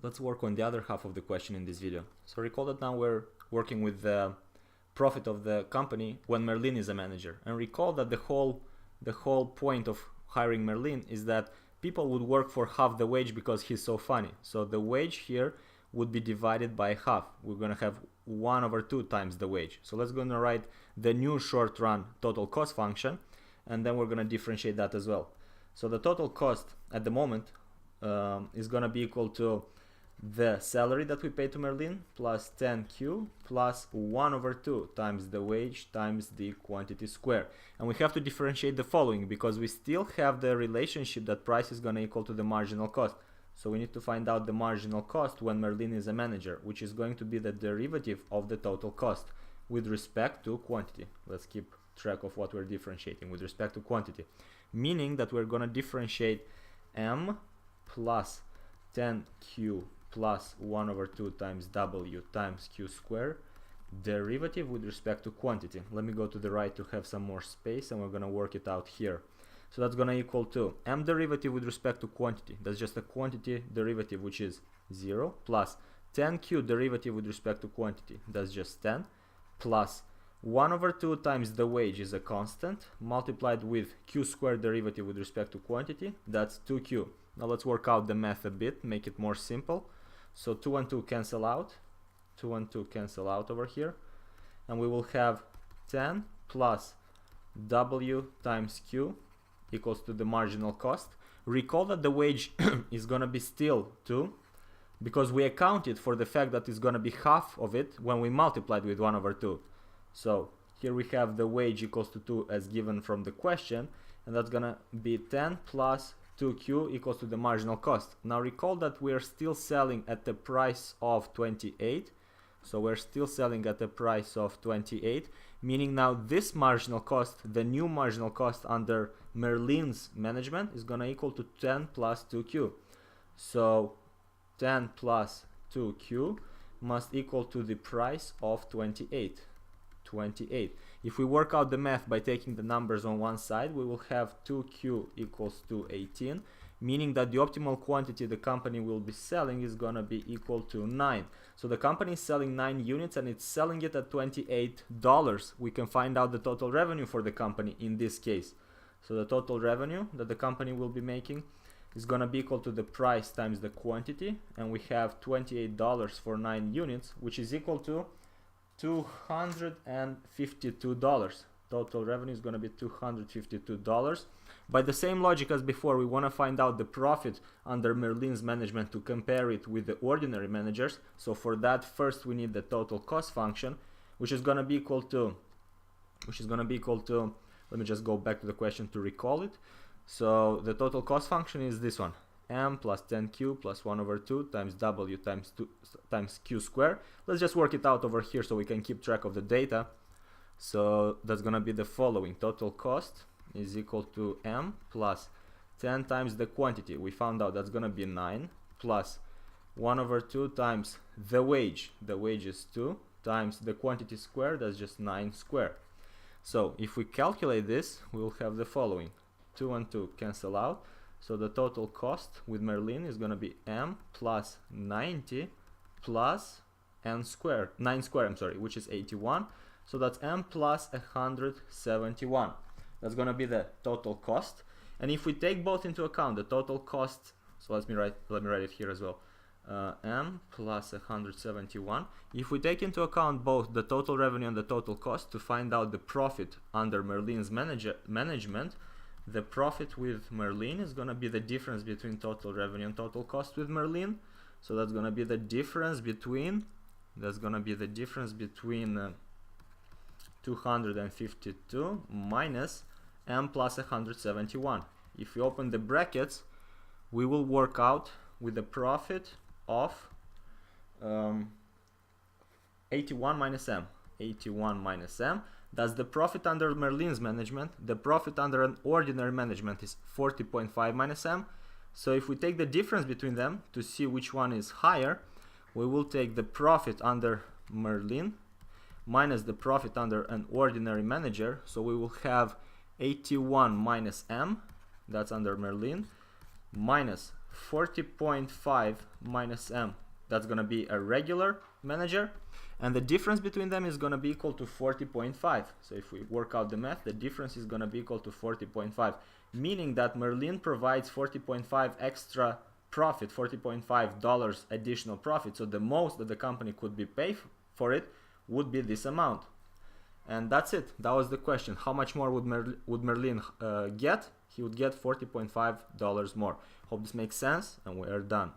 Let's work on the other half of the question in this video. So recall that now we're working with the profit of the company when Merlin is a manager, and recall that the whole point of hiring Merlin is that people would work for half the wage because he's so funny. So the wage here would be divided by half. We're gonna have 1/2 times the wage. So let's gonna write the new short run total cost function, and then we're gonna differentiate that as well. So the total cost at the moment is gonna be equal to the salary that we pay to Merlin plus 10Q plus 1/2 times the wage times the quantity square. And we have to differentiate the following because we still have the relationship that price is going to equal to the marginal cost. So we need to find out the marginal cost when Merlin is a manager, which is going to be the derivative of the total cost with respect to quantity. Let's keep track of what we're differentiating with respect to quantity, meaning that we're going to differentiate M plus 10Q plus 1/2 times W times Q square derivative with respect to quantity. Let me go to the right to have some more space, and we're going to work it out here. So that's going to equal to M derivative with respect to quantity. That's just a quantity derivative, which is 0, plus 10Q derivative with respect to quantity. That's just 10, plus 1/2 times the wage is a constant, multiplied with Q squared derivative with respect to quantity. That's 2Q. Now let's work out the math a bit, make it more simple. So 2 and 2 cancel out. 2 and 2 cancel out over here. And we will have 10 plus W times Q equals to the marginal cost. Recall that the wage is going to be still 2 because we accounted for the fact that it's going to be half of it when we multiplied with 1/2. So here we have the wage equals to 2 as given from the question, and that's going to be 10 plus 2Q equals to the marginal cost. Now recall that we are still selling at the price of 28. So we're still selling at the price of 28, meaning now this marginal cost, the new marginal cost under Merlin's management, is going to equal to 10 plus 2Q. So 10 plus 2Q must equal to the price of 28. If we work out the math by taking the numbers on one side, we will have 2Q equals to 18, meaning that the optimal quantity the company will be selling is going to be equal to 9. So the company is selling 9 units and it's selling it at $28. We can find out the total revenue for the company in this case. So the total revenue that the company will be making is going to be equal to the price times the quantity, and we have $28 for 9 units, which is equal to $252. Total revenue is going to be $252. By the same logic as before, we want to find out the profit under Merlin's management to compare it with the ordinary managers. So for that, first we need the total cost function, which is going to be equal to, let me just go back to the question to recall it. So the total cost function is this one, M plus 10Q plus 1/2 times W times Q square. Let's just work it out over here so we can keep track of the data. So that's going to be the following. Total cost is equal to M plus 10 times the quantity. We found out that's going to be 9 plus 1/2 times the wage. The wage is 2 times the quantity square. That's just 9 square. So if we calculate this, we will have the following. 2 and 2 cancel out. So the total cost with Merlin is going to be M plus 90 plus N squared, 9 squared, I'm sorry, which is 81. So that's M plus 171. That's going to be the total cost. And if we take both into account, the total cost, so let me write it here as well. M plus 171. If we take into account both the total revenue and the total cost to find out the profit under Merlin's management, the profit with Merlin is going to be the difference between total revenue and total cost with Merlin. So that's going to be the difference between 252 minus M plus 171. If we open the brackets, we will work out with the profit of 81 minus M. 81 minus M. That's the profit under Merlin's management. The profit under an ordinary management is 40.5 minus M. So if we take the difference between them to see which one is higher, we will take the profit under Merlin minus the profit under an ordinary manager. So we will have 81 minus M, that's under Merlin, minus 40.5 minus M, that's gonna be a regular manager, and the difference between them is gonna be equal to 40.5. So if we work out the math, the difference is gonna be equal to 40.5, meaning that Merlin provides 40.5 extra profit, $40.5 additional profit. So the most that the company could be paid for it would be this amount. And that's it. That was the question. How much more would Merlin get? He would get $40.5 more. Hope this makes sense, and we are done.